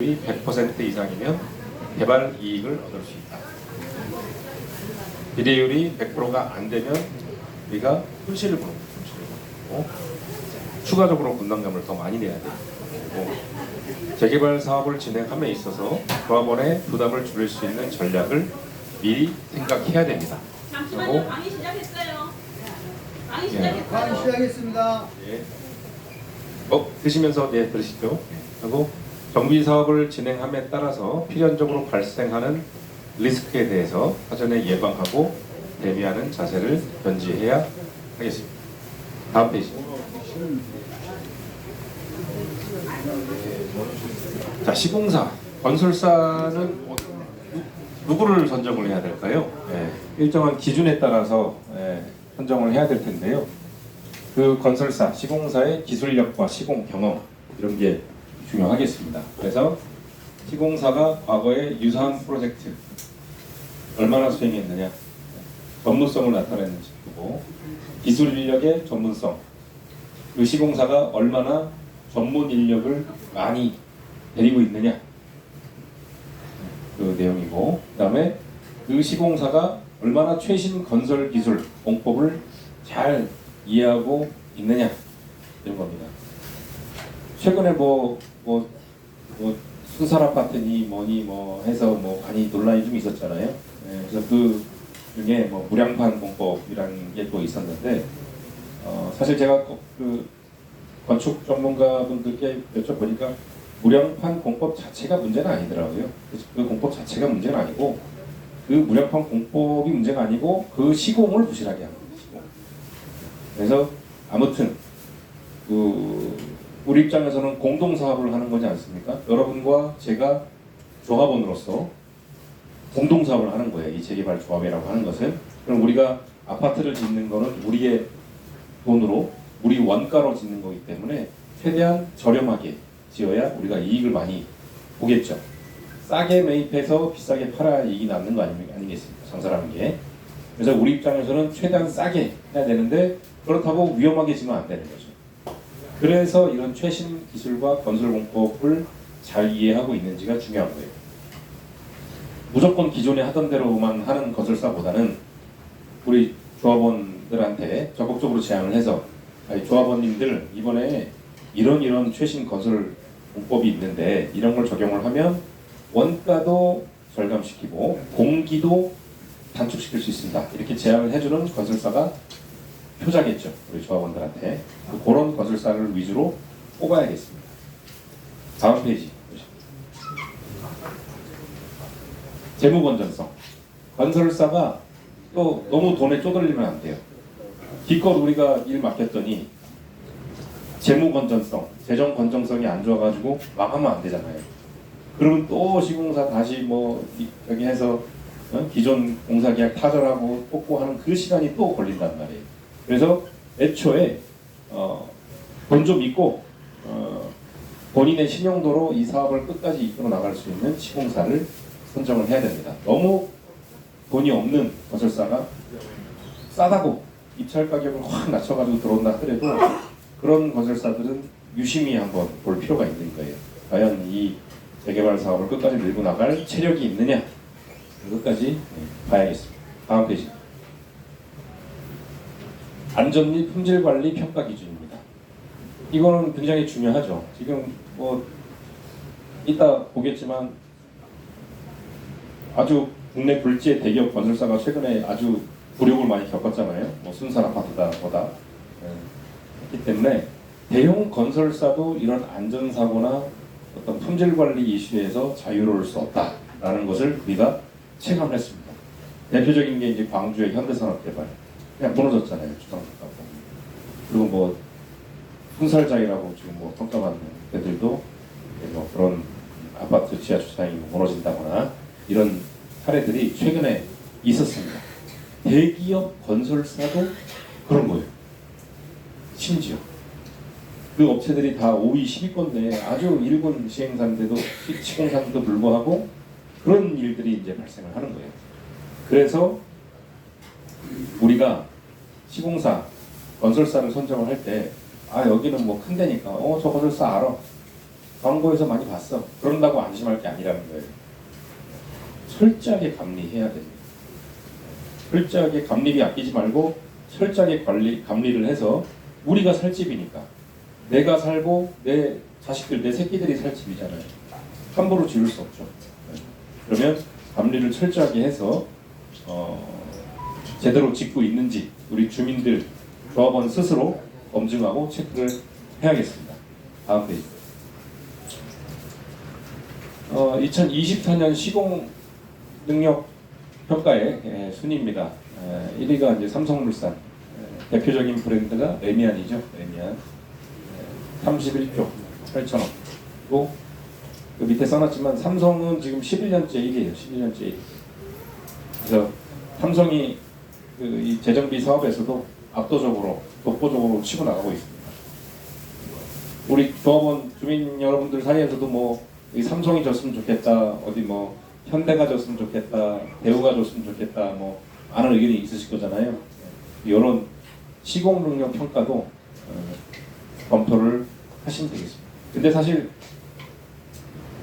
100% 이상이면 개발 이익을 얻을 수 있다. 비례율이 100%가 안 되면 우리가 손실을 보는 거고 추가적으로 분담금을 더 많이 내야 돼요. 재개발 사업을 진행함에 있어서 조합원의 부담을 줄일 수 있는 전략을 미리 생각해야 됩니다. 잠시만요. 강의 시작했어요. 강의 시작했어요. 강의 시작했습니다. 예. 드시면서 들으시죠. 하고 정비 사업을 진행함에 따라서 필연적으로 발생하는 리스크에 대해서 사전에 예방하고 대비하는 자세를 견지해야 하겠습니다. 다음 페이지. 자, 시공사, 건설사는 누구를 선정을 해야 될까요? 일정한 기준에 따라서 선정을 해야 될 텐데요. 그 건설사, 시공사의 기술력과 시공 경험 이런 게 중요하겠습니다. 그래서 시공사가 과거에 유사한 프로젝트 얼마나 수행했느냐, 전문성을 나타내는지 보고 기술 인력의 전문성, 그 시공사가 얼마나 전문 인력을 많이 데리고 있느냐 그 내용이고, 그 다음에 그 시공사가 얼마나 최신 건설 기술 공법을 잘 이해하고 있느냐 이런 겁니다. 최근에 순살 아파트니 뭐니 뭐 해서 많이 논란이 좀 있었잖아요. 그래서 그 중에 무량판 공법이라는 게 또 있었는데, 사실 제가 그 건축 전문가분들께 여쭤보니까 무량판 공법 자체가 문제는 아니더라고요. 그 공법 자체가 문제는 아니고 그 무량판 공법이 문제가 아니고 그 시공을 부실하게 하는 거예요. 시공. 그래서 아무튼 우리 입장에서는 공동 사업을 하는 거지 않습니까? 여러분과 제가 조합원으로서 공동 사업을 하는 거예요. 이 재개발 조합이라고 하는 것은. 그럼 우리가 아파트를 짓는 거는 우리의 돈으로, 우리 원가로 짓는 거기 때문에 최대한 저렴하게 지어야 우리가 이익을 많이 보겠죠. 싸게 매입해서 비싸게 팔아야 이익이 남는 거 아니겠습니까? 장사라는 게. 그래서 우리 입장에서는 최대한 싸게 해야 되는데 그렇다고 위험하게 지면 안 되는 거죠. 그래서 이런 최신 기술과 건설 공법을 잘 이해하고 있는지가 중요한 거예요. 무조건 기존에 하던 대로만 하는 건설사보다는 우리 조합원들한테 적극적으로 제안을 해서, 조합원님들 이번에 이런 최신 건설 공법이 있는데 이런 걸 적용을 하면 원가도 절감시키고 공기도 단축시킬 수 있습니다. 이렇게 제안을 해주는 건설사가 표자겠죠. 우리 조합원들한테. 그런 건설사를 위주로 뽑아야겠습니다. 다음 페이지. 재무 건전성. 건설사가 또 너무 돈에 쪼들리면 안 돼요. 기껏 우리가 일 맡겼더니 재무 건전성, 재정 건전성이 안 좋아가지고 망하면 안 되잖아요. 그러면 또 시공사 다시 여기 해서 기존 공사계약 타결하고 뽑고 하는 그 시간이 또 걸린단 말이에요. 그래서 애초에 돈 좀 있고 본인의 신용도로 이 사업을 끝까지 이끌어 나갈 수 있는 시공사를 선정을 해야 됩니다. 너무 돈이 없는 건설사가 싸다고 입찰 가격을 확 낮춰가지고 들어온다 하더라도 그런 건설사들은 유심히 한번 볼 필요가 있는 거예요. 과연 이 재개발 사업을 끝까지 밀고 나갈 체력이 있느냐, 끝까지 봐야겠습니다. 다음 페이지. 안전 및 품질 관리 평가 기준입니다. 이거는 굉장히 중요하죠. 지금 이따 보겠지만 아주 국내 불지의 대기업 건설사가 최근에 아주 굴욕을 많이 겪었잖아요. 순살 아파트다 뭐다. 그렇기 때문에 대형 건설사도 이런 안전사고나 어떤 품질 관리 이슈에서 자유로울 수 없다라는 것을 우리가 체감했습니다. 대표적인 게 이제 광주의 현대산업개발. 그냥 무너졌잖아요. 주상복합. 그리고 순살장이라고 지금 평가받는 데들도 그런 아파트 지하 주차장이 무너진다거나 이런 사례들이 최근에 있었습니다. 대기업 건설사도 그런 거예요. 심지어 그 업체들이 다 5위 10위권 내에 아주 일군 시공사인데도 불구하고 그런 일들이 이제 발생을 하는 거예요. 그래서 우리가 시공사, 건설사를 선정을 할 때 여기는 큰 데니까 저 건설사 알아. 광고에서 많이 봤어. 그런다고 안심할 게 아니라는 거예요. 철저하게 감리해야 됩니다. 철저하게 감리비 아끼지 말고 철저하게 감리를 해서 우리가 살 집이니까 내가 살고 내 자식들, 내 새끼들이 살 집이잖아요. 함부로 지을 수 없죠. 그러면 감리를 철저하게 해서 제대로 짓고 있는지 우리 주민들, 조합원 스스로 검증하고 체크를 해야겠습니다. 다음 페이지. 2024년 시공 능력 평가의 순위입니다. 1위가 이제 삼성물산, 대표적인 브랜드가 레미안이죠. 레미안 31조 8천억. 또 그 밑에 써놨지만 삼성은 지금 11년째 1위에요. 11년째 1위. 그래서 삼성이 이 재정비 사업에서도 압도적으로 독보적으로 치고 나가고 있습니다. 우리 조합원 주민 여러분들 사이에서도 뭐 이 삼성이 줬으면 좋겠다, 어디 뭐 현대가 줬으면 좋겠다, 대우가 줬으면 좋겠다, 뭐 많은 의견이 있으실 거잖아요. 이런 시공 능력 평가도 검토를 하시면 되겠습니다. 근데 사실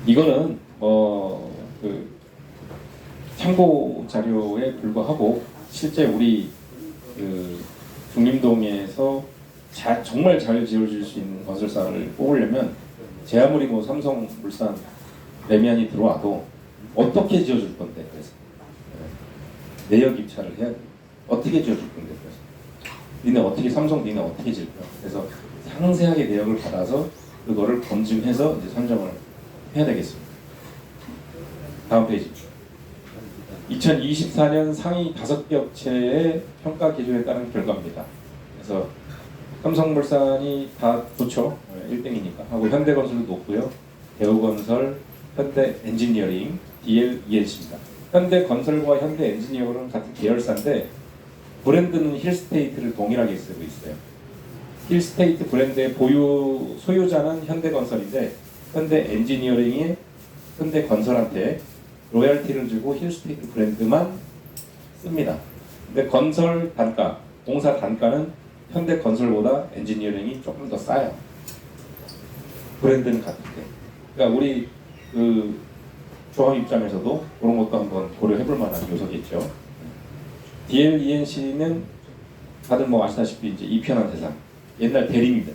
이거는 그 참고 자료에 불과하고 실제 우리 그 중림동에서 정말 잘 지어줄 수 있는 건설사를 뽑으려면 제 아무리 뭐 삼성물산, 레미안이 들어와도 어떻게 지어줄 건데 그래서 내역 입찰을 해야 돼. 어떻게 지어줄 건데 그래서 니네 어떻게 삼성 니네 어떻게 지을 거야. 그래서 상세하게 내역을 받아서 그거를 검증해서 이제 선정을 해야 되겠습니다. 다음 페이지. 2024년 상위 5개 업체의 평가 기준에 따른 결과입니다. 그래서 삼성물산이 다 좋죠. 1등이니까. 하고 현대건설도 높고요. 대우건설, 현대엔지니어링, DLENC입니다. 현대건설과 현대엔지니어링은 같은 계열사인데 브랜드는 힐스테이트를 동일하게 쓰고 있어요. 힐스테이트 브랜드의 소유자는 현대건설인데 현대엔지니어링이 현대건설한테 로열티를 주고 힐스테이트 브랜드만 씁니다. 근데 건설 단가, 공사 단가는 현대건설보다 엔지니어링이 조금 더 싸요. 브랜드는 같은데. 그러니까 우리 그 조합 입장에서도 그런 것도 한번 고려해볼 만한 요소겠죠. DLENC는 다들 뭐 아시다시피 이제 이편한 세상. 옛날 대림입니다.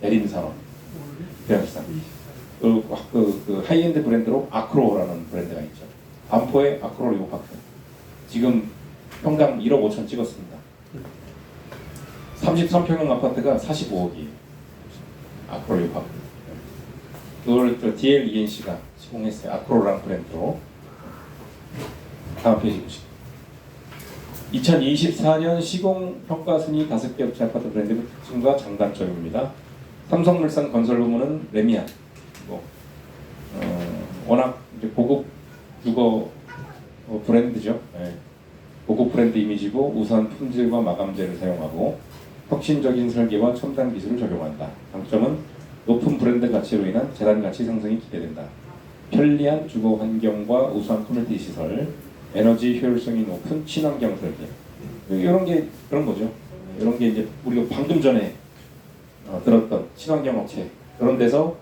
대림 산업. 대림산. 그 하이엔드 브랜드로 아크로라는 브랜드가 있죠. 반포의 아크로 리오파크. 지금 평당 1억 5천 찍었습니다. 33평형 아파트가 45억이에요. 아크로 리오파크. 그걸 또 DLENC가 시공했어요. 아크로라는 브랜드로. 다음 페이지 보시죠. 2024년 시공평가 순위 5개 업체 아파트 브랜드의 특징과 장단점입니다. 삼성물산 건설부문은 레미안. 워낙 이제 고급 주거 브랜드죠. 네. 고급 브랜드 이미지고 우수한 품질과 마감재를 사용하고 혁신적인 설계와 첨단 기술을 적용한다. 장점은 높은 브랜드 가치로 인한 재단 가치 상승이 기대된다. 편리한 주거 환경과 우수한 커뮤니티 시설, 에너지 효율성이 높은 친환경 설계. 이런 게 그런 거죠. 이런 게 이제 우리가 방금 전에 들었던 친환경 업체 그런 데서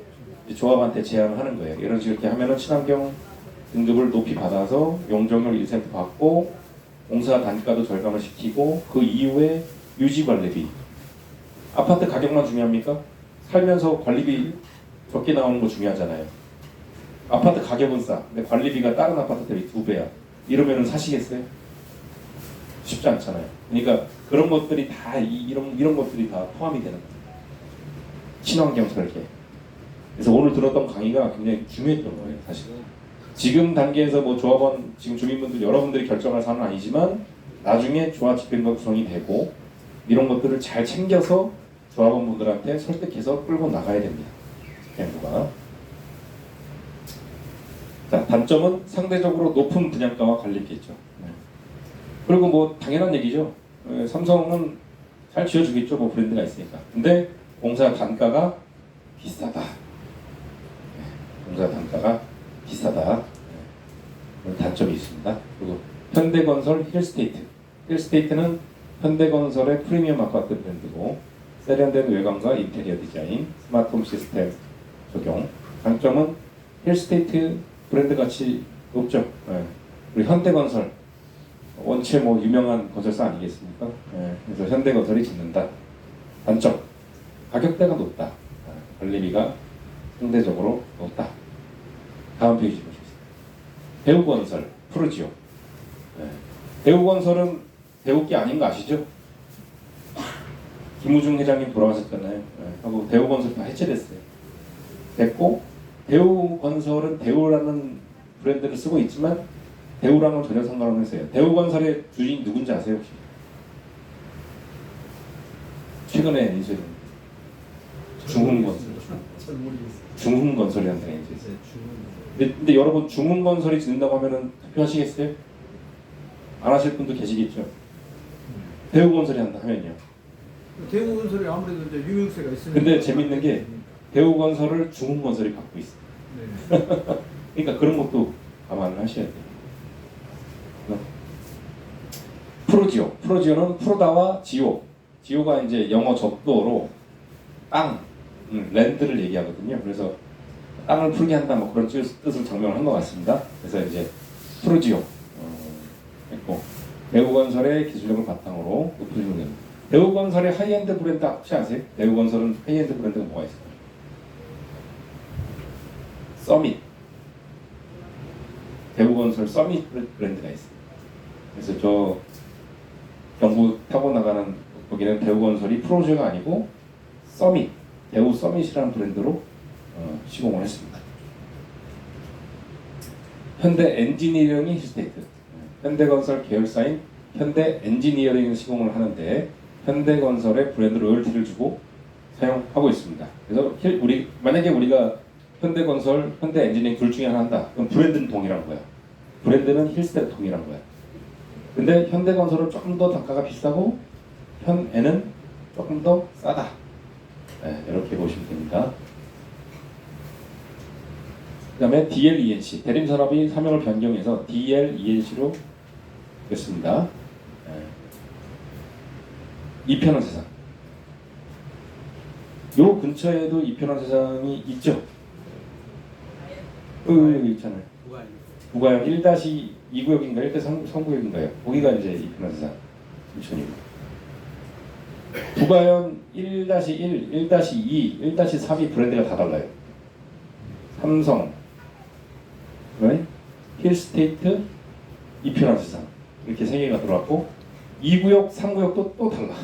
조합한테 제안을 하는 거예요. 이런 식으로 이렇게 하면은 친환경 등급을 높이 받아서 용적률 인센티브 받고 공사 단가도 절감을 시키고 그 이후에 유지 관리비. 아파트 가격만 중요합니까? 살면서 관리비 적게 나오는 거 중요하잖아요. 아파트 가격은 싸. 근데 관리비가 다른 아파트 대비 2배야. 이러면은 사시겠어요? 쉽지 않잖아요. 그러니까 그런 것들이 다 이런 것들이 다 포함이 되는 겁니다. 친환경 설계. 그래서 오늘 들었던 강의가 굉장히 중요했던 거예요, 사실. 지금 단계에서 뭐 조합원, 지금 주민분들 여러분들이 결정할 사안은 아니지만 나중에 조합 집행과 구성이 되고 이런 것들을 잘 챙겨서 조합원분들한테 설득해서 끌고 나가야 됩니다. 집행부가. 자, 단점은 상대적으로 높은 분양가와 관리비겠죠. 그리고 뭐 당연한 얘기죠. 삼성은 잘 지어주겠죠, 뭐 브랜드가 있으니까. 근데 공사 단가가 비싸다. 공사 단가가 비싸다. 그런 단점이 있습니다. 그리고 현대건설 힐스테이트. 힐스테이트는 현대건설의 프리미엄 아파트 브랜드고 세련된 외관과 인테리어 디자인, 스마트홈 시스템 적용, 장점은 힐스테이트 브랜드 같이 높죠. 예. 우리 현대건설 원체 뭐 유명한 건설사 아니겠습니까? 예. 그래서 현대건설이 짓는다. 단점 가격대가 높다. 관리비가 상대적으로 높다. 다음 페이지 보시겠습니다. 대우건설 푸르지오. 예. 대우건설은 대우기 아닌 거 아시죠? 김우중 회장님 돌아가셨잖아요. 예. 하고 대우건설 다 해체됐어요. 됐고 대우건설은 대우라는 브랜드를 쓰고 있지만 대우랑은 전혀 상관없어요. 대우건설의 주인이 누군지 아세요 혹시? 최근에 이제 중흥건설, 중흥건설이라는 데가 이제 있어요. 근데 여러분 중흥건설이 짓는다고 하면은 투표하시겠어요? 안 하실 분도 계시겠죠. 대우건설이 한다 하면요. 대우건설이 아무래도 이제 유명세가 있으니까. 근데 재밌는 게 대우건설을 중흥건설이 갖고 있어. 네. 그러니까 그런 것도 감안을 하셔야 돼요. 푸르지오. 푸르지오는 푸르다와 지오. 지오가 이제 영어 적도로 땅, 랜드를 얘기하거든요. 그래서 땅을 풀게 한다 뭐 그런 뜻을 장명을 한 것 같습니다. 그래서 이제 푸르지오 했고 대우건설의 기술력을 바탕으로 높여주는 겁니다. 대우건설의 하이엔드 브랜드 혹시 아세요? 대우건설은 하이엔드 브랜드가 뭐가 있을까요? 서밋. 대우건설 서밋 브랜드가 있어요. 그래서 저 경부 타고 나가는 거기는 대우건설이 프로제가 아니고 서밋, 대우 서밋이라는 브랜드로 시공을 했습니다. 현대 엔지니어링이 힐스테이트. 현대건설 계열사인 현대 엔지니어링 시공을 하는데 현대건설의 브랜드 로열티를 주고 사용하고 있습니다. 그래서 만약에 우리가 현대건설, 현대 엔지니어링 둘 중에 하나 한다. 그럼 브랜드는 동일한 거야. 브랜드는 힐스테이트 동일한 거야. 근데 현대건설은 조금 더 단가가 비싸고 현에는 조금 더 싸다. 네, 이렇게 보시면 됩니다. 그 다음에 DLENC 대림산업이 사명을 변경해서 DLENC로 됐습니다. 네. 이편원 세상. 요 근처에도 이편원 세상이 있죠. 있잖아요. 부가형 1-2구역인가요? 1-3구역인가요? 거기가 이제 이편원 세상 인천이고. 부가형 1-1, 1-2, 1-3이 브랜드가 다 달라요. 삼성, 힐스테이트, 이편원 세상 이렇게 세 개가 들어왔고 2구역, 3구역도 또 달라.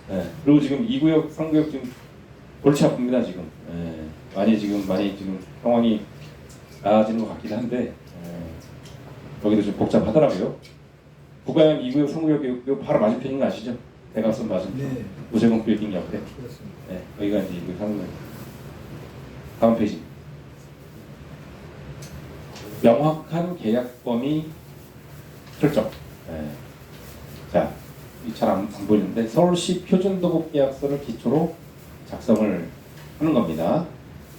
네. 그리고 지금 2구역, 3구역 지금 골치 아픕니다 지금. 네. 많이 지금 상황이 나아지는 것 같긴 한데 여기도 좀 복잡하더라고요. 부가형 2구역, 3구역 요 바로 맞은편인 거 아시죠? 대각선 맞은편. 네. 우세공 빌딩 옆에. 그렇습니다. 네. 여기가 이제 2구역, 3구역. 다음 페이지. 명확한 계약 범위 설정. 네. 자, 잘 안 보이는데 서울시 표준도급 계약서를 기초로 작성을 하는 겁니다.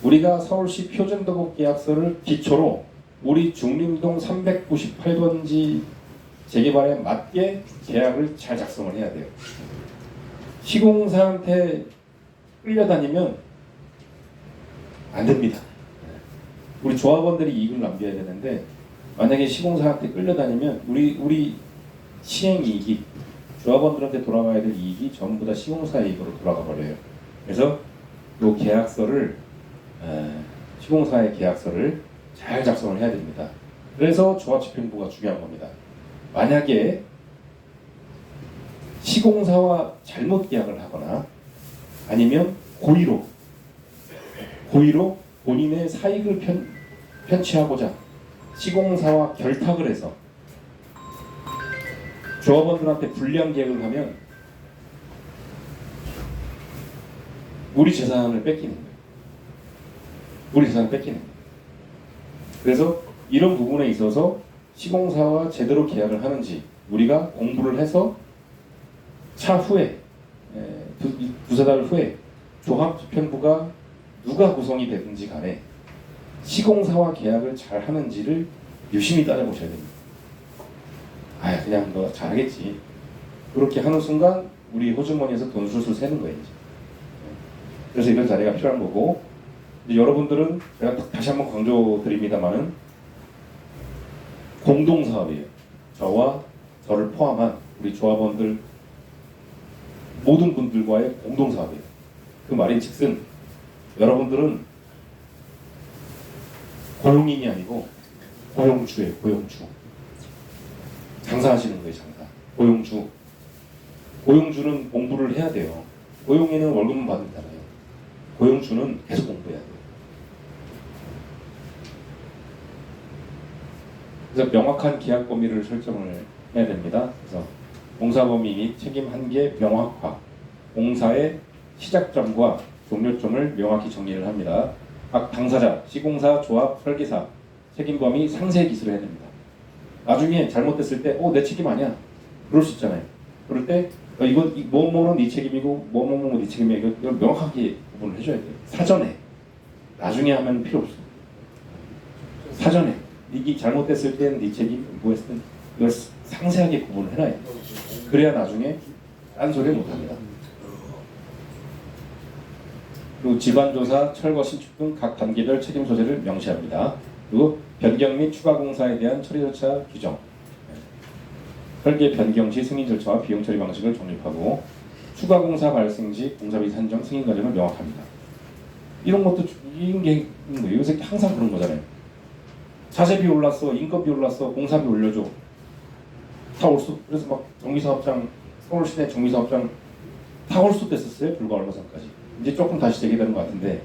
우리가 서울시 표준도급 계약서를 기초로 우리 중림동 398번지 재개발에 맞게 계약을 잘 작성을 해야 돼요. 시공사한테 끌려다니면 안 됩니다. 우리 조합원들이 이익을 남겨야 되는데 만약에 시공사한테 끌려다니면 우리 시행 이익이 조합원들한테 돌아가야 될 이익이 전부 다 시공사 이익으로 돌아가 버려요. 그래서 이 계약서를 시공사의 계약서를 잘 작성을 해야 됩니다. 그래서 조합집행부가 중요한 겁니다. 만약에 시공사와 잘못 계약을 하거나 아니면 고의로 본인의 사익을 편취하고자 시공사와 결탁을 해서 조합원들한테 불리한 계약을 하면 우리 재산을 뺏기는 거예요. 우리 재산을 뺏기는 거예요. 그래서 이런 부분에 있어서 시공사와 제대로 계약을 하는지 우리가 공부를 해서 차후에 두세 달 후에 조합집행부가 누가 구성이 되든지 간에 시공사와 계약을 잘 하는지를 유심히 따져보셔야 됩니다. 그냥 너 잘하겠지. 그렇게 하는 순간 우리 호주머니에서 돈 술술 새는 거예요. 이제. 그래서 이런 자리가 필요한 거고 이제 여러분들은 제가 다시 한번 강조드립니다만은 공동사업이에요. 저와 저를 포함한 우리 조합원들 모든 분들과의 공동사업이에요. 그 말인즉슨 여러분들은 고용인이 아니고 고용주예요. 고용주. 장사하시는 거예요. 장사. 고용주. 고용주는 공부를 해야 돼요. 고용인은 월급만 받는잖아요. 고용주는 계속 공부해야 돼요. 그래서 명확한 계약 범위를 설정을 해야 됩니다. 그래서 공사 범위 및 책임 한계 명확화, 공사의 시작점과 종료점을 명확히 정리를 합니다. 각 당사자, 시공사, 조합, 설계사, 책임 범위 상세 기술을 해야 됩니다. 나중에 잘못됐을 때, 내 책임 아니야. 그럴 수 있잖아요. 그럴 때, 이건 뭐뭐는 네 책임이고, 뭐뭐는 네 책임이야. 이걸 명확하게 구분을 해줘야 돼요. 사전에. 나중에 하면 필요 없어. 사전에. 이게 잘못됐을 때는 네 책임, 뭐 했을 때 이걸 상세하게 구분을 해놔야 돼요. 그래야 나중에 딴소리 못합니다. 그리고 집안조사, 철거, 신축 등 각 단계별 책임 소재를 명시합니다. 그리고 변경 및 추가 공사에 대한 처리 절차 규정, 설계 변경 시 승인 절차와 비용 처리 방식을 정립하고 추가 공사 발생 시 공사비 산정 승인 과정을 명확합니다. 이런 것도 이런 게 있는 거예요. 요새 항상 그런 거잖아요. 자재비 올랐어, 인건비 올랐어, 공사비 올려줘. 다 올수. 그래서 막 정비사업장, 서울시내 정비사업장 다 올수 됐었어요. 불과 얼마 전까지. 이제 조금 다시 재개되는 것 같은데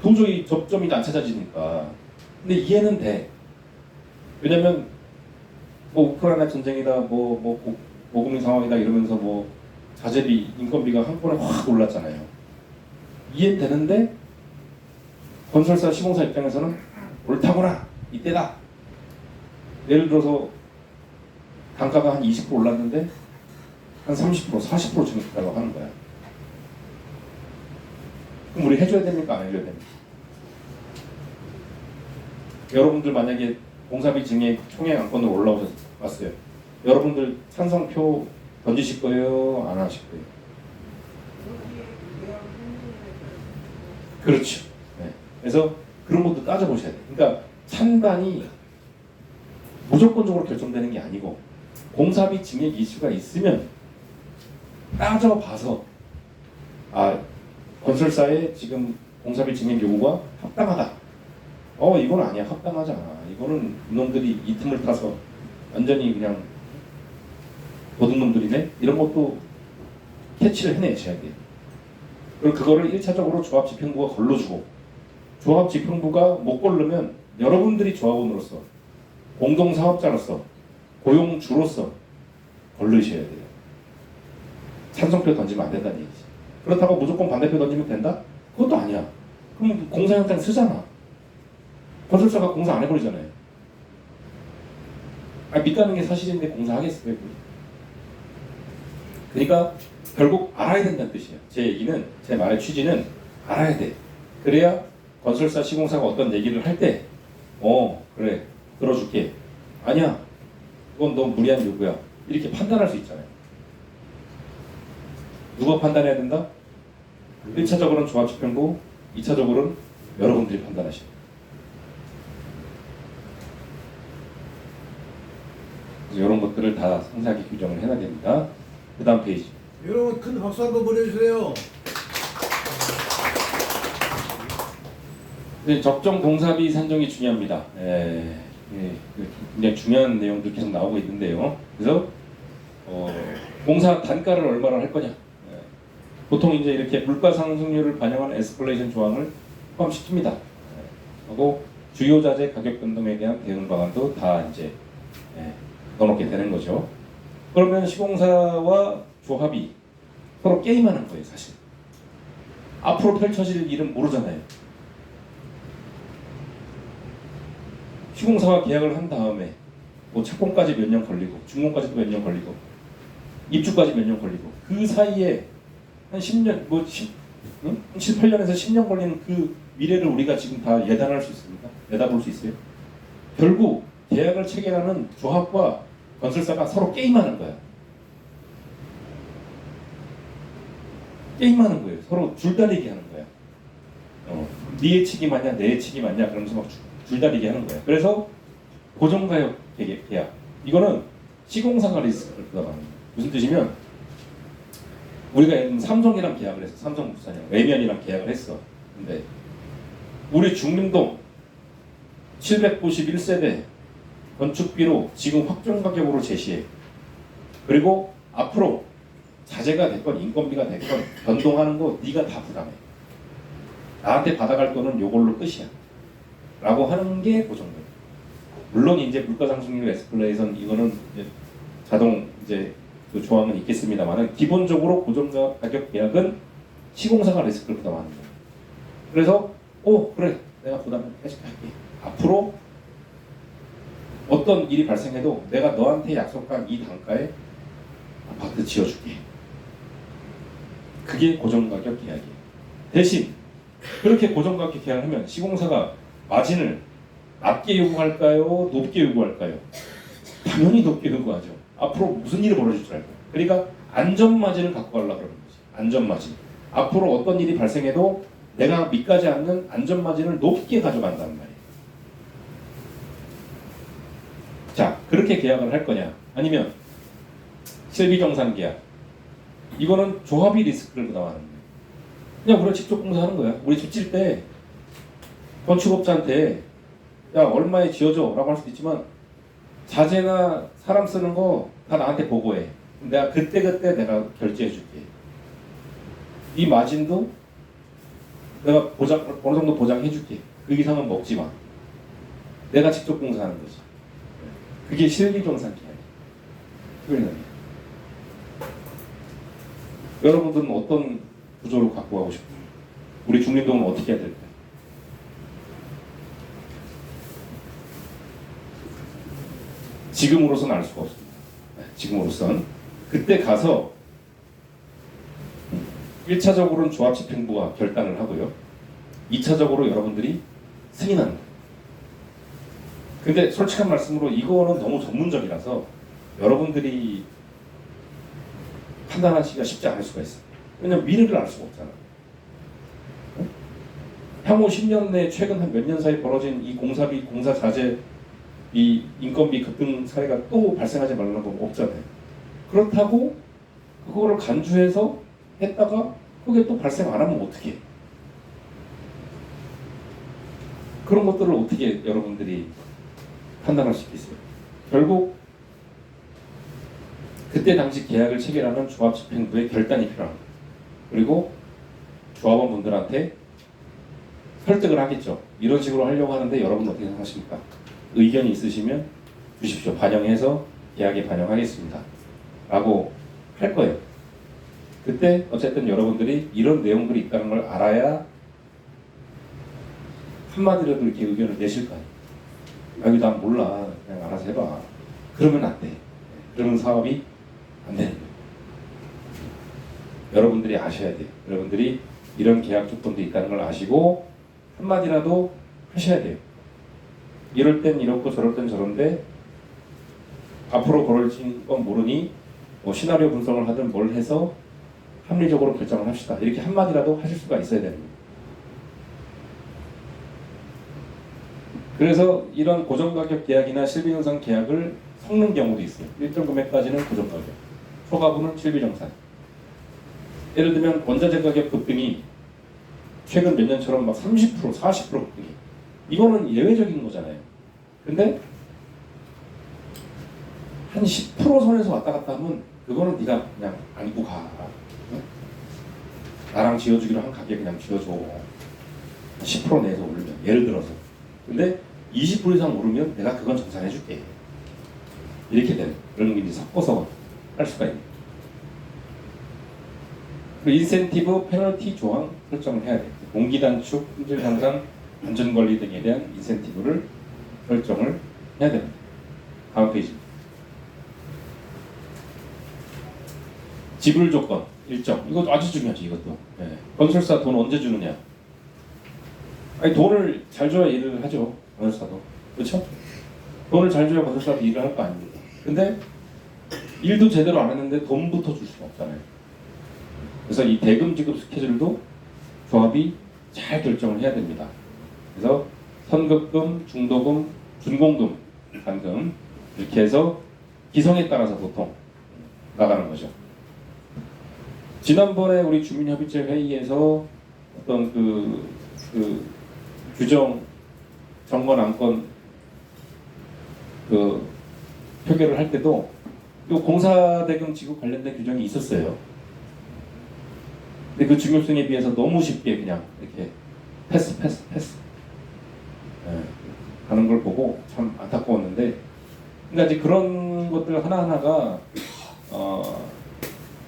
도저히 접점이 안 찾아지니까. 근데 이해는 돼. 왜냐면 뭐 우크라이나 전쟁이다, 모금의 상황이다 이러면서 뭐 자재비, 인건비가 한 번에 확 올랐잖아요. 이해는 되는데 건설사, 시공사 입장에서는 옳다구나, 이때다. 예를 들어서 단가가 한 20% 올랐는데 한 30%, 40% 증액하려고 하는 거야. 그럼 우리 해줘야 됩니까? 안 해줘야 됩니까? 여러분들 만약에 공사비 증액 총액 안건으로 올라오셨어요. 여러분들 찬성표 던지실 거예요? 안 하실 거예요? 그렇죠. 네. 그래서 그런 것도 따져보셔야 돼요. 그러니까 찬반이 무조건적으로 결정되는 게 아니고 공사비 증액 이슈가 있으면 따져봐서 건설사의 지금 공사비 증액 요구가 합당하다. 이건 아니야. 합당하지 않아. 이거는 이놈들이 이 틈을 타서 완전히 그냥 도둑놈들이네. 이런 것도 캐치를 해내셔야 돼요. 그리고 그거를 1차적으로 조합집행부가 걸러주고 조합집행부가 못 걸르면 여러분들이 조합원으로서 공동사업자로서 고용주로서 걸르셔야 돼요. 찬성표 던지면 안 된다는 얘기지. 그렇다고 무조건 반대표 던지면 된다? 그것도 아니야. 그럼 공사 현장 쓰잖아. 건설사가 공사 안 해버리잖아요. 믿다는 게 사실인데 공사하겠어요? 그러니까 결국 알아야 된다는 뜻이에요. 제 얘기는, 제 말의 취지는 알아야 돼. 그래야 건설사, 시공사가 어떤 얘기를 할 때 그래, 들어줄게. 아니야, 그건 너무 무리한 요구야. 이렇게 판단할 수 있잖아요. 누가 판단해야 된다? 1차적으로는 조합집행부, 2차적으로는 여러분들이 판단하시고. 이런 것들을 다 상세하게 규정을 해놔야 됩니다. 그 다음 페이지. 여러분 큰 박수 한번 보내주세요. 네, 적정 공사비 산정이 중요합니다. 굉장히 중요한 내용들 계속 나오고 있는데요. 그래서 공사 단가를 얼마나 할 거냐. 보통 이제 이렇게 물가 상승률을 반영한 에스컬레이션 조항을 포함시킵니다. 하고 주요 자재 가격 변동에 대한 대응 방안도 다 이제 넣어놓게 되는 거죠. 그러면 시공사와 조합이 서로 게임하는 거예요, 사실. 앞으로 펼쳐질 일은 모르잖아요. 시공사와 계약을 한 다음에 뭐 착공까지 몇 년 걸리고 준공까지도 몇 년 걸리고 입주까지 몇 년 걸리고 그 사이에 한 10년, 7, 8년에서 10년 걸리는 그 미래를 우리가 지금 다 예단할 수 있습니까? 내다볼 수 있어요? 결국 계약을 체결하는 조합과 건설사가 서로 게임하는 거야. 게임하는 거예요. 서로 줄다리기 하는 거야. 네 예측이 맞냐 내 예측이 맞냐 그러면서 막 줄다리기 하는 거예요. 그래서 고정가격 계약 이거는 시공사가 리스크를 부담하는 거예요. 무슨 뜻이면 우리가 삼성이랑 계약을 했어. 삼성물산이랑 외면이랑 계약을 했어. 근데 우리 중림동 791세대 건축비로 지금 확정 가격으로 제시해. 그리고 앞으로 자재가 됐건 인건비가 됐건 변동하는 거 네가 다 부담해. 나한테 받아갈 돈은 요걸로 끝이야. 라고 하는 게 고정가격. 물론 이제 물가 상승률 에스컬레이션 이거는 이제 자동 이제 그 조항은 있겠습니다만은 기본적으로 고정가격 계약은 시공사가 리스크를 부담하는 거예요. 그래서 그래 내가 부담을 해줄게. 앞으로 어떤 일이 발생해도 내가 너한테 약속한 이 단가에 아파트 지어줄게. 그게 고정가격 계약이에요. 대신 그렇게 고정가격 계약을 하면 시공사가 마진을 낮게 요구할까요? 높게 요구할까요? 당연히 높게 요구하죠. 앞으로 무슨 일이 벌어질 줄 알고. 그러니까 안전마진을 갖고 가려고 그러는 거지. 안전마진. 앞으로 어떤 일이 발생해도 내가 밑가지 않는 안전마진을 높게 가져간다는 말이에요. 자, 그렇게 계약을 할 거냐? 아니면 실비정산 계약. 이거는 조합이 리스크를 부담하는 거예요. 그냥 우리가 직접 공사하는 거야. 우리 집 질 때 건축업자한테 야 얼마에 지어줘 라고 할 수도 있지만 자재나 사람 쓰는 거 다 나한테 보고해. 내가 그때그때 내가 결제해 줄게. 이 마진도 내가 어느 정도 보장해 줄게. 그 이상은 먹지 마. 내가 직접 공사하는 거지. 그게 실비정산 계약이에요. 여러분들은 어떤 구조를 갖고 가고 싶어요? 우리 중림동은 어떻게 해야 될까요? 지금으로서는 알 수가 없습니다. 지금으로서는 그때 가서 1차적으로는 조합집행부가 결단을 하고요. 2차적으로 여러분들이 승인합니다. 근데 솔직한 말씀으로 이거는 너무 전문적이라서 여러분들이 판단하시기가 쉽지 않을 수가 있어요. 왜냐면 미래를 알 수가 없잖아. 향후 10년 내에 최근 한 몇 년 사이 벌어진 이 공사비, 공사 자재, 이 인건비 급등 사례가 또 발생하지 말라는 건 없잖아요. 그렇다고 그거를 간주해서 했다가 그게 또 발생 안 하면 어떻게 해? 그런 것들을 어떻게 여러분들이 판단할 수 있겠어요? 결국 그때 당시 계약을 체결하는 조합집행부의 결단이 필요합니다. 그리고 조합원분들한테 설득을 하겠죠. 이런 식으로 하려고 하는데 여러분 어떻게 생각하십니까? 의견이 있으시면 주십시오. 반영해서 계약에 반영하겠습니다. 라고 할 거예요. 그때 어쨌든 여러분들이 이런 내용들이 있다는 걸 알아야 한마디라도 이렇게 의견을 내실 거 아니에요. 여기 난 몰라. 그냥 알아서 해봐. 그러면 안 돼. 그러면 사업이 안 되는 거예요. 여러분들이 아셔야 돼요. 여러분들이 이런 계약 조건도 있다는 걸 아시고 한마디라도 하셔야 돼요. 이럴 땐 이렇고 저럴 땐 저런데 앞으로 벌어질 건 모르니 뭐 시나리오 분석을 하든 뭘 해서 합리적으로 결정을 합시다. 이렇게 한마디라도 하실 수가 있어야 되는 거예요. 그래서 이런 고정가격 계약이나 실비정산 계약을 섞는 경우도 있어요. 일정 금액까지는 고정가격, 초과분은 실비정산. 예를 들면 원자재 가격 급등이 최근 몇 년처럼 막 30%, 40% 급등이 이거는 예외적인 거잖아요. 근데 한 10% 선에서 왔다 갔다 하면 그거는 네가 그냥 안고 가. 나랑 지어주기로 한 가게 그냥 지어줘. 10% 내에서 오르면 예를 들어서. 근데 20% 이상 오르면 내가 그건 정산해줄게. 이렇게 되는 그런 게 이제 섞어서 할 수가 있는. 그리고 인센티브, 페널티 조항 설정을 해야 돼요. 공기 단축, 품질 향상, 안전 관리 등에 대한 인센티브를 설정을 해야 됩니다. 다음 페이지. 지불 조건, 일정. 이것도 아주 중요하지, 이것도. 네. 건설사 돈 언제 주느냐. 아니, 돈을 잘 줘야 일을 하죠, 건설사도. 그렇죠? 돈을 잘 줘야 건설사도 일을 할 거 아닙니까? 근데 일도 제대로 안 했는데 돈부터 줄 수가 없잖아요. 그래서 이 대금 지급 스케줄도 조합이 잘 결정을 해야 됩니다. 그래서 선급금, 중도금, 준공금, 단금 이렇게 해서 기성에 따라서 보통 나가는 거죠. 지난번에 우리 주민협의체 회의에서 어떤 그 규정 정건 안건 그 표결을 할 때도 요 공사대금 지급 관련된 규정이 있었어요. 근데 그 중요성에 비해서 너무 쉽게 그냥 이렇게 패스 하는 걸 보고 참 안타까웠는데, 그러니까 이제 그런 것들 하나하나가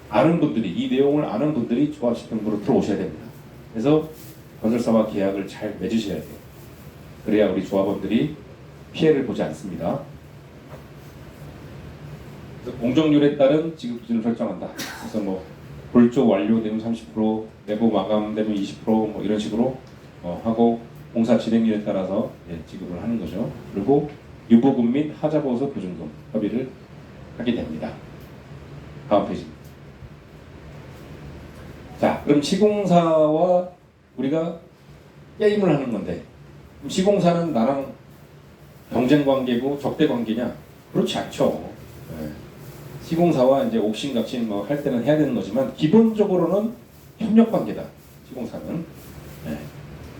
아는 분들이, 이 내용을 아는 분들이 조합집행부로 들어오셔야 됩니다. 그래서 건설사와 계약을 잘 맺으셔야 돼요. 그래야 우리 조합원들이 피해를 보지 않습니다. 그래서 공정률에 따른 지급 기준을 설정한다. 그래서 뭐 골조 완료되면 30%, 내부 마감되면 20%뭐 이런 식으로 하고, 공사 진행률에 따라서 지급을 하는 거죠. 그리고 유보금 및 하자보수 보증금 협의를 하게 됩니다. 다음 페이지입니다. 자, 그럼 시공사와 우리가 게임을 하는 건데, 그럼 시공사는 나랑 경쟁 관계고 적대 관계냐? 그렇지 않죠. 시공사와 이제 옥신각신 뭐 할 때는 해야 되는 거지만 기본적으로는 협력 관계다. 시공사는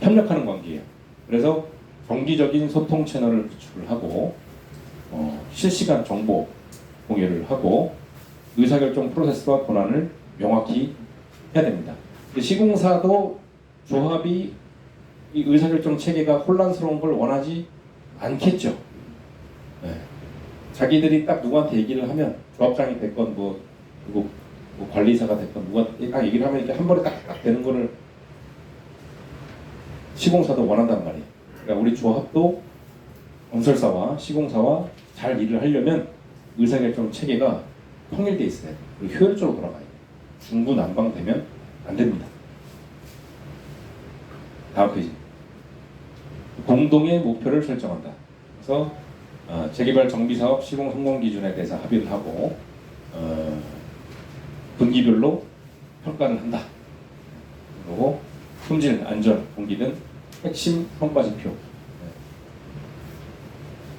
협력하는 관계예요. 그래서 정기적인 소통 채널을 구축을 하고 실시간 정보 공유를 하고 의사결정 프로세스와 권한을 명확히 해야 됩니다. 시공사도 조합이 이 의사결정 체계가 혼란스러운 걸 원하지 않겠죠. 자기들이 딱 누구한테 얘기를 하면, 조합장이 됐건 그리고 관리사가 됐건 누구한테 딱 얘기를 하면 이렇게 한 번에 딱 되는 거를 시공사도 원한단 말이에요. 그러니까 우리 조합도 건설사와 시공사와 잘 일을 하려면 의사결정 체계가 통일돼 있어야 돼요. 그리고 효율적으로 돌아가야 돼요. 중구난방되면 안 됩니다. 다음 페이지. 공동의 목표를 설정한다. 그래서 재개발 정비사업 시공 성공 기준에 대해서 합의를 하고 분기별로 평가를 한다. 그리고 품질, 안전, 공기 등 핵심 성과지표,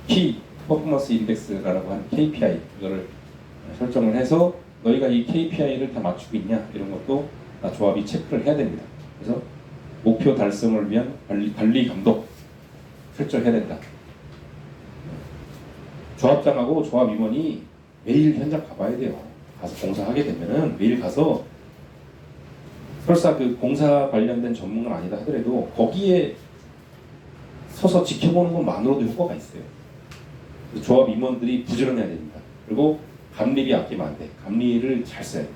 키 퍼포먼스 인덱스라고 하는 KPI 이거를 설정을 해서 너희가 이 KPI를 다 맞추고 있냐 이런 것도 다 조합이 체크를 해야 됩니다. 그래서 목표 달성을 위한 관리 감독 설정해야 된다. 조합장하고 조합 임원이 매일 현장 가봐야 돼요. 가서 공사하게 되면은 매일 가서, 설사 그 공사 관련된 전문가는 아니다 하더라도 거기에 서서 지켜보는 것만으로도 효과가 있어요. 조합 임원들이 부지런해야 됩니다. 그리고 감리비 아끼면 안 돼. 감리를 잘 써야 돼.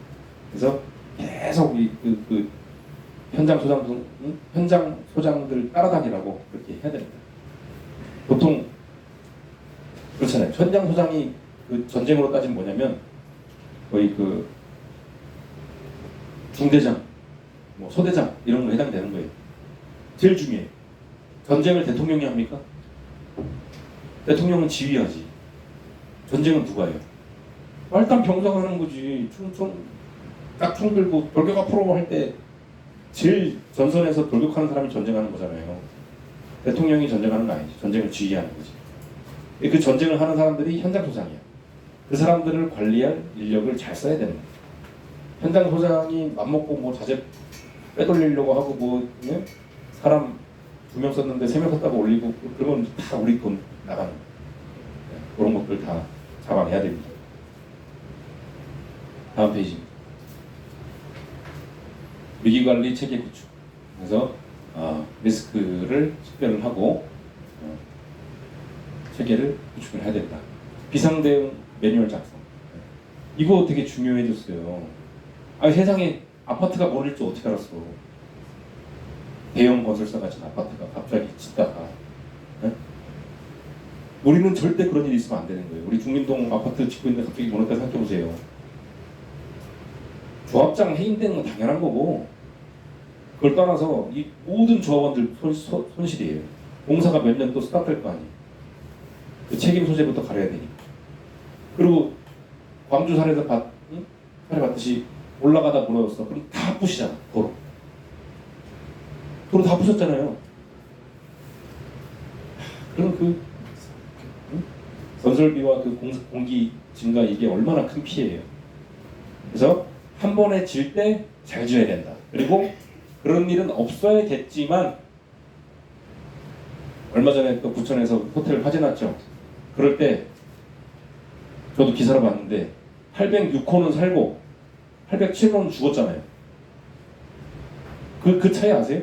그래서 계속 그 현장 소장들 따라다니라고 그렇게 해야 됩니다. 보통 그렇잖아요. 현장 소장이 그 전쟁으로 따지면 뭐냐면 거의 그 중대장, 뭐 소대장 이런 거 해당되는 거예요. 제일 중요해. 전쟁을 대통령이 합니까? 대통령은 지휘하지. 전쟁은 누가 해요? 일단 병사가 하는 거지. 딱 총 들고 돌격 앞으로 할 때 제일 전선에서 돌격하는 사람이 전쟁하는 거잖아요. 대통령이 전쟁하는 거 아니지. 전쟁을 지휘하는 거지. 그 전쟁을 하는 사람들이 현장 소장이야. 그 사람들을 관리할 인력을 잘 써야 되는 거야. 현장 소장이 맘먹고 뭐 자재 빼돌리려고 하고 뭐 사람 2명 썼는데 3명 썼다고 올리고 그러면 다 우리 돈 나가는 거야. 그런 것들 다 잡아내야 됩니다. 다음 페이지. 위기관리 체계 구축. 그래서 리스크를 식별을 하고 체계를 구축을 해야 된다. 비상대응 매뉴얼 작성. 이거 되게 중요해졌어요. 세상에 아파트가 버릴지 어떻게 알았어. 대형 건설사 같은 아파트가 갑자기 짓다가. 우리는 절대 그런 일이 있으면 안 되는 거예요. 우리 중림동 아파트 짓고 있는데 갑자기 무너졌다 생각해보세요. 조합장 해임되는 건 당연한 거고, 그걸 떠나서 이 모든 조합원들 손실이에요. 공사가 몇 년 또 스탑될 거 아니에요. 그 책임 소재부터 가려야 되니까. 그리고 광주 산에서 사례 봤듯이 올라가다 무너졌어. 그럼 다 부시잖아. 도로. 그럼 다 부쉈잖아요. 그럼 그 건설비와 그 공기 증가 이게 얼마나 큰 피해예요. 그래서 한 번에 질 때 잘 지어야 된다. 그리고 그런 일은 없어야겠지만 얼마 전에 또 부천에서 호텔 화재 났죠. 그럴 때 저도 기사를 봤는데 806호는 살고 807호는 죽었잖아요. 그 차이 아세요?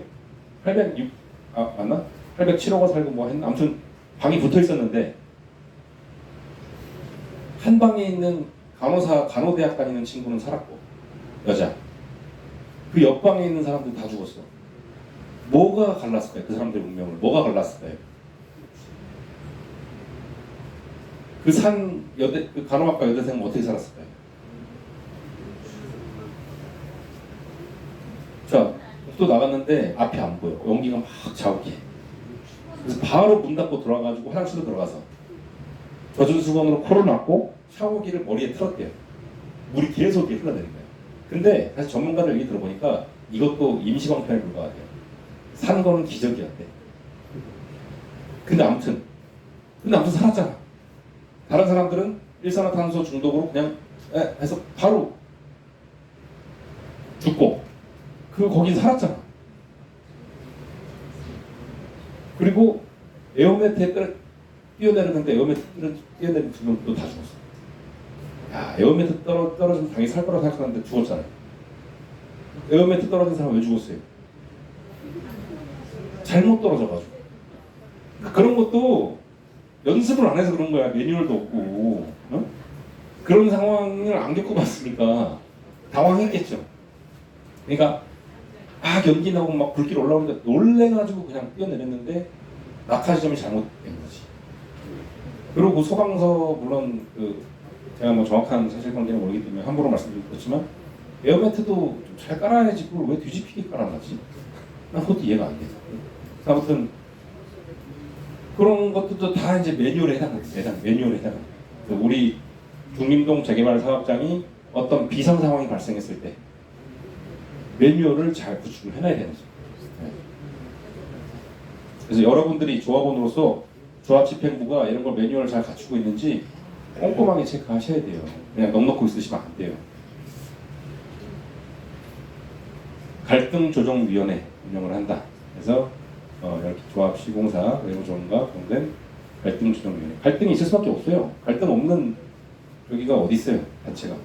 806 맞나? 807호가 살고 뭐 했나? 아무튼 방이 붙어 있었는데 한 방에 있는 간호대학 다니는 친구는 살았고 여자 그 옆방에 있는 사람들 다 죽었어. 뭐가 갈랐을까요? 그 사람들의 운명을 뭐가 갈랐을까요? 그 간호학과 여대생은 어떻게 살았을까요? 자, 또 나갔는데 앞이 안 보여. 연기가 막 자욱해. 그래서 바로 문 닫고 들어와가지고 화장실로 들어가서 젖은 수건으로 코를 막고 샤워기를 머리에 틀었대요. 물이 계속 이렇게 흘러내린 거예요. 근데 사실 전문가들 얘기 들어보니까 이것도 임시방편에 불과하대요. 사는 거는 기적이었대. 근데 아무튼 살았잖아. 다른 사람들은 일산화탄소 중독으로 그냥 해서 바로 죽고 거긴 살았잖아. 그리고 에어매트에 뛰어내리는데 에어매트를 뛰어내린 두 명도 다 죽었어. 야, 에어매트 떨어지면 당연히 살 거라고 생각하는데 죽었잖아요. 에어매트 떨어진 사람 왜 죽었어요? 잘못 떨어져가지고. 그런 것도 연습을 안 해서 그런 거야. 매뉴얼도 없고. 어? 그런 상황을 안 겪어봤으니까 당황했겠죠. 그러니까 막 연기 나고 막 불길 올라오는데 놀래가지고 그냥 뛰어내렸는데 낙하 지점이 잘못된 거지. 그리고 그 소방서 물론 제가 뭐 정확한 사실관계는 모르기 때문에 함부로 말씀드리고 그렇지만 에어매트도 좀 잘 깔아야지 그걸 왜 뒤집히게 깔아놨지? 난 그것도 이해가 안 돼. 아무튼 그런 것들도 다 이제 매뉴얼에 해당합니다. 매뉴얼에 해당합니다. 우리 중림동 재개발 사업장이 어떤 비상 상황이 발생했을 때 매뉴얼을 잘 구축을 해놔야 되는 거죠. 그래서 여러분들이 조합원으로서 조합집행부가 이런 걸 매뉴얼을 잘 갖추고 있는지 꼼꼼하게 체크하셔야 돼요. 그냥 넉넉히 있으시면 안 돼요. 갈등조정위원회 운영을 한다. 그래서 이렇게 조합 시공사 외부조언과 공된 갈등조정위원회. 갈등이 있을 수밖에 없어요. 갈등 없는 여기가 어디 있어요? 단체가.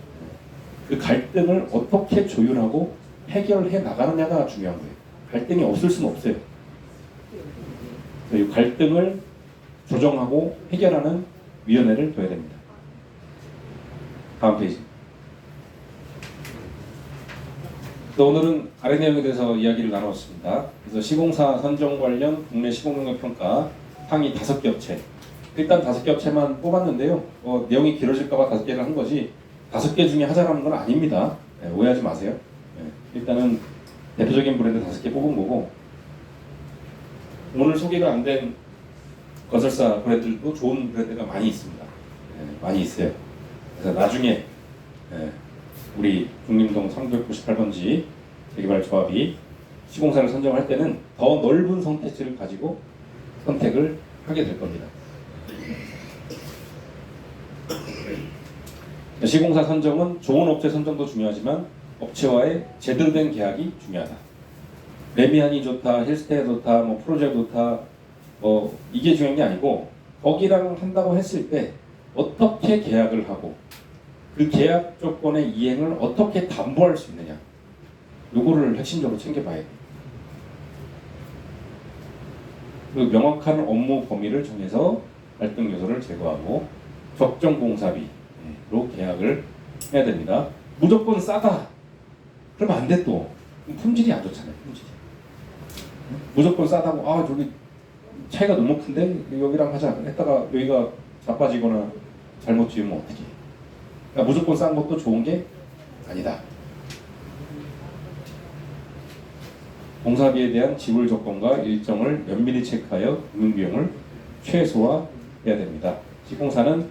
그 갈등을 어떻게 조율하고 해결해 나가느냐가 중요한 거예요. 갈등이 없을 수는 없어요. 이 갈등을 조정하고 해결하는 위원회를 둬야 됩니다. 다음 페이지. 오늘은 아래 내용에 대해서 이야기를 나눴습니다. 그래서 시공사 선정 관련 국내 시공능력 평가 상위 5개 업체. 일단 5개 업체만 뽑았는데요. 내용이 길어질까봐 5개를 한 거지 5개 중에 하자라는 건 아닙니다. 네, 오해하지 마세요. 네, 일단은 대표적인 브랜드 5개 뽑은 거고 오늘 소개가 안 된 건설사 브랜드들도 좋은 브랜드가 많이 있습니다. 네, 많이 있어요. 그래서 나중에 우리 중림동 398번지 재개발 조합이 시공사를 선정할 때는 더 넓은 선택지를 가지고 선택을 하게 될 겁니다. 시공사 선정은 좋은 업체 선정도 중요하지만 업체와의 제대로 된 계약이 중요하다. 레미안이 좋다, 힐스테이 좋다, 뭐 프로젝트 좋다, 뭐 이게 중요한 게 아니고 거기랑 한다고 했을 때 어떻게 계약을 하고 그 계약 조건의 이행을 어떻게 담보할 수 있느냐, 요거를 핵심적으로 챙겨봐야 돼요. 그 명확한 업무 범위를 정해서 갈등 요소를 제거하고 적정 공사비로 계약을 해야 됩니다. 무조건 싸다 그러면 안 돼. 또 품질이 안 좋잖아요. 품질이. 무조건 싸다고 저기 차이가 너무 큰데 여기랑 하자 했다가 여기가 자빠지거나 잘못 지으면 어떡해. 그러니까 무조건 싼 것도 좋은 게 아니다. 공사비에 대한 지불 조건과 일정을 면밀히 체크하여 운비용을 최소화해야 됩니다. 시공사는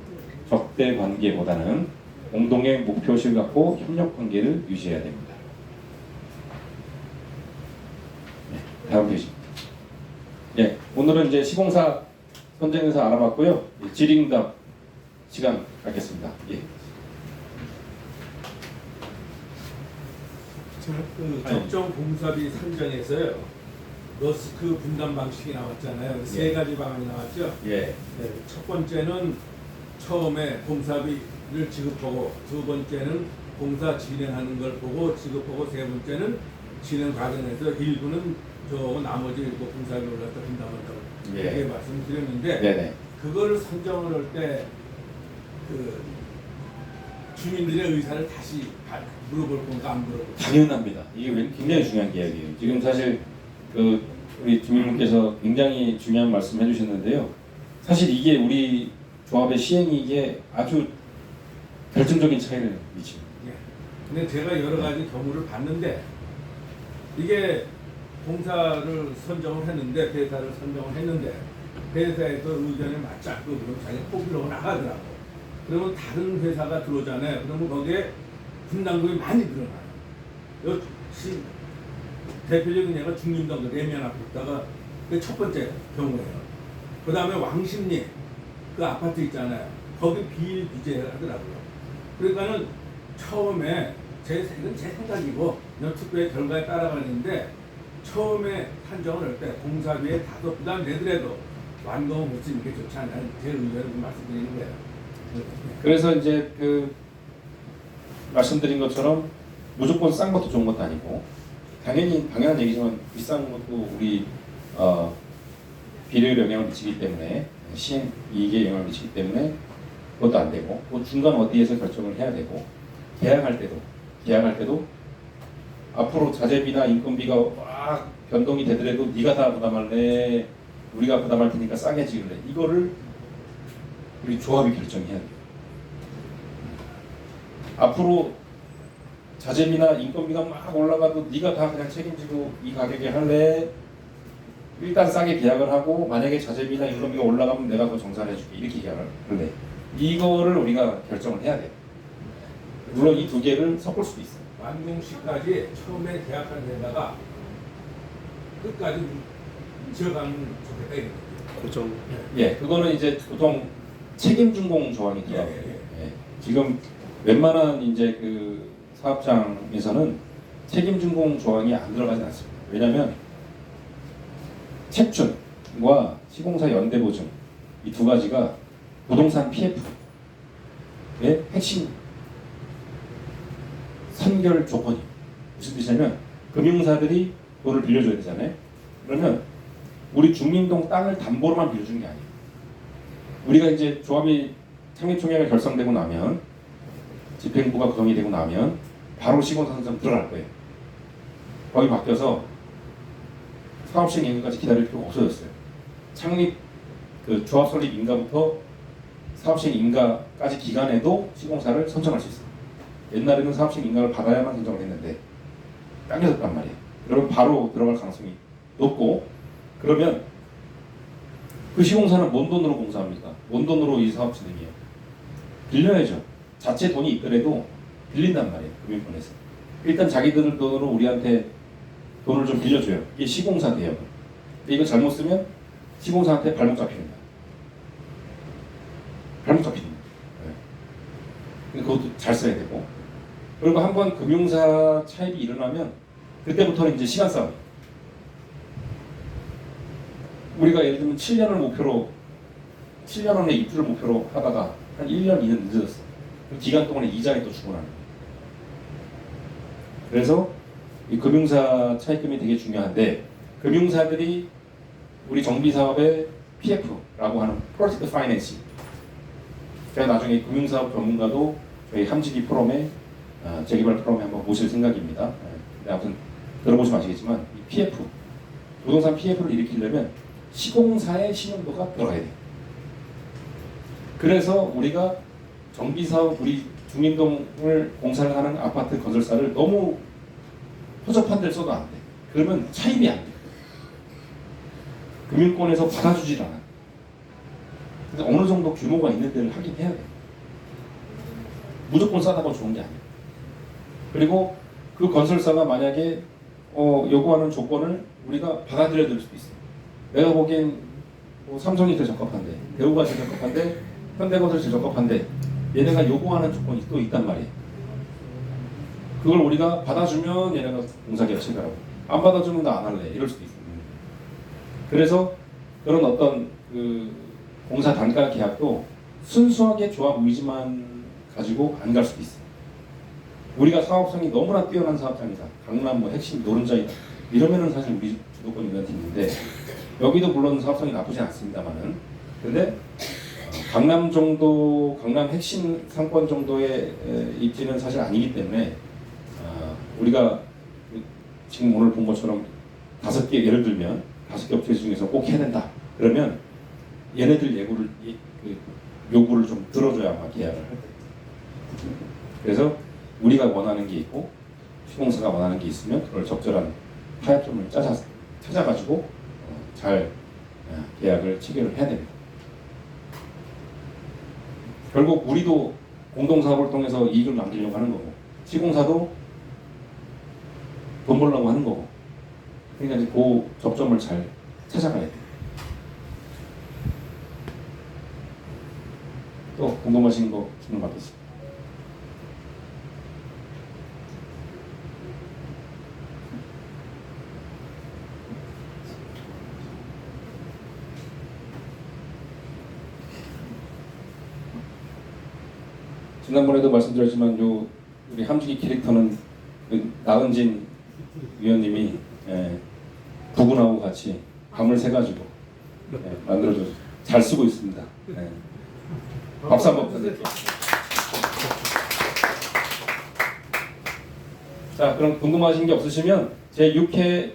적대 관계보다는 공동의 목표의식을 갖고 협력 관계를 유지해야 됩니다. 네, 다음 페이지입니다. 예, 오늘은 이제 시공사 선정에서 알아봤고요. 예, 질의응답 시간 갖겠습니다. 예. 그 적정 공사비 산정에서요 러스크 분담 방식이 나왔잖아요. 세 가지 방안이 나왔죠. 예. 네, 첫 번째는 처음에 공사비를 지급하고, 두 번째는 공사 진행하는 걸 보고 지급하고, 세 번째는 진행 과정에서 일부는 저 나머지 일부 공사비 올랐다 분담한다고 예. 이렇게 말씀드렸는데, 네네. 그걸 선정을 할 때 그 주민들의 의사를 다시 물어볼 건가 안 물어볼 건가. 당연합니다. 이게 굉장히 중요한 이야기예요. 지금 사실 그 우리 주민분께서 굉장히 중요한 말씀 해주셨는데요. 사실 이게 우리 조합의 시행이 이게 아주 결정적인 차이를 미칩니다. 예. 근데 제가 여러 가지 경우를 봤는데, 이게 공사를 선정을 했는데, 배사를 선정을 했는데, 배사에서 의견에 맞지 않고 그럼 자기 포기로 나가더라고. 그러면 다른 회사가 들어오잖아요. 그러면 거기에 분담금이 많이 들어가요. 역시 대표적인 예가 중림동 레미안 아파트가 그 첫 번째 경우예요. 그 다음에 왕십리 그 아파트 있잖아요. 거기 비일비재하더라고요. 그러니까는 처음에 제 생각이고 그냥 투표의 결과에 따라가는데, 처음에 판정을 할 때 공사비에 다소 부담 내더라도 완공을 못 짓는 게 좋지 않나요? 제 의견을 말씀드리는 거예요. 그래서 이제 그 말씀드린 것처럼 무조건 싼 것도 좋은 것도 아니고, 당연히 당연한 얘기지만 비싼 것도 우리 비례율에 영향을 미치기 때문에, 시행 이익에 영향을 미치기 때문에 그것도 안 되고, 또 중간 어디에서 결정을 해야 되고, 계약할 때도 앞으로 자재비나 인건비가 막 변동이 되더라도 네가 다 부담할래, 우리가 부담할 테니까 싸게 지을래, 이거를 우리 조합이 결정해야 돼요. 앞으로 자재비나 인건비가 막 올라가도 네가 다 그냥 책임지고 이 가격에 할래? 일단 싸게 계약을 하고, 만약에 자재비나 인건비가 올라가면 내가 더 정산해줄게, 이렇게 계약을 할래? 이거를 우리가 결정을 해야 돼요. 물론 이 두 개를 섞을 수도 있어요. 완공 시까지 처음에 계약한 데다가 끝까지 지어가면 좋겠다 이거죠. 고정. 예, 그거는 이제 보통 책임 준공 조항이 들어가요. 예, 지금 웬만한 이제 그 사업장에서는 책임 준공 조항이 안 들어가지 않습니다. 왜냐하면 책준과 시공사 연대 보증 이 두 가지가 부동산 PF의 핵심 선결 조건이에요. 무슨 뜻이냐면 금융사들이 돈을 빌려줘야 되잖아요. 그러면 우리 중림동 땅을 담보로만 빌려주는 게 아니에요. 우리가 이제 조합이 창립총회가 결성되고 나면, 집행부가 구성이 되고 나면 바로 시공사 선정 들어갈 거예요. 거기 바뀌어서 사업시행 인가까지 기다릴 필요가 없어졌어요. 창립 그 조합 설립 인가부터 사업시행 인가까지 기간에도 시공사를 선정할 수 있어요. 옛날에는 사업시행 인가를 받아야만 선정을 했는데 당겨졌단 말이에요. 그러면 바로 들어갈 가능성이 높고, 그러면 그 시공사는 뭔 돈으로 공사합니까? 뭔 돈으로 이 사업 진행해요? 빌려야죠. 자체 돈이 있더라도 빌린단 말이에요. 금융권에서. 일단 자기들 돈으로 우리한테 돈을 좀 빌려줘요. 이게 시공사 대여금. 근데 이거 잘못 쓰면 시공사한테 발목 잡히는 거야. 발목 잡히는 거야. 네. 근데 그것도 잘 써야 되고. 그리고 한번 금융사 차입이 일어나면 그때부터는 이제 시간 싸움. 우리가 예를 들면 7년을 목표로, 7년 안에 입주를 목표로 하다가 한 1년, 2년 늦어졌어. 그 기간 동안에 이자에 또 주고 나는 거예요. 그래서 이 금융사 차입금이 되게 중요한데, 금융사들이 우리 정비사업의 PF라고 하는 Project Financing, 제가 나중에 금융사업 전문가도 저희 함지기 포럼에 재개발 포럼에 한번 모실 생각입니다. 근데 아무튼 들어보시면 아시겠지만 이 PF, 부동산 PF를 일으키려면 시공사의 신용도가 들어가야 돼요. 그래서 우리가 정비사업, 우리 중림동을 공사를 하는 아파트 건설사를 너무 허접한 데를 써도 안 돼. 그러면 차입이 안 돼. 금융권에서 받아주질 않아. 그래서 어느 정도 규모가 있는 데를 하긴 해야 돼. 무조건 싸다고 좋은 게 아니에요. 그리고 그 건설사가 만약에 요구하는 조건을 우리가 받아들여야 될 수도 있어요. 내가 보기엔 뭐 삼성이 더 적합한데, 대우가 더 적합한데, 현대건설이 더 적합한데, 얘네가 요구하는 조건이 또 있단 말이에요. 그걸 우리가 받아주면 얘네가 공사계약체가 하고, 안 받아주면 나 안 할래, 이럴 수도 있어요. 그래서 그런 어떤 그 공사 단가 계약도 순수하게 조합 의지만 가지고 안 갈 수도 있어요. 우리가 사업성이 너무나 뛰어난 사업장이다, 강남 뭐 핵심 노른자이다, 이러면은 사실 우리 주도권 있는 팀인데, 여기도 물론 사업성이 나쁘지 않습니다만은, 근데 강남 정도, 강남 핵심 상권 정도의 입지는 사실 아니기 때문에 우리가 지금 오늘 본 것처럼 5개, 예를 들면 5개 업체 중에서 꼭 해야 된다 그러면 얘네들 요구를 좀 들어줘야 아마 계약을 할 거예요. 그래서 우리가 원하는 게 있고 시공사가 원하는 게 있으면 그걸 적절한 타협점을 찾아가지고 잘 계약을 체결을 해야 됩니다. 결국 우리도 공동사업을 통해서 이익을 남기려고 하는 거고, 시공사도 돈 벌려고 하는 거고, 그러니까 이제 그 접점을 잘 찾아가야 돼요. 또 궁금하신 거 질문 받겠습니다. 지난번에도 말씀드렸지만 요 우리 함지기 캐릭터는 그 나은진 위원님이 부군하고 같이 밤을 새가지고 만들어줘서 잘 쓰고 있습니다. 박수 한번 부탁드릴게요. 자, 그럼 궁금하신 게 없으시면 제6회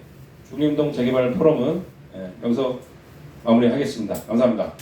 중림동 재개발 포럼은 여기서 마무리하겠습니다. 감사합니다.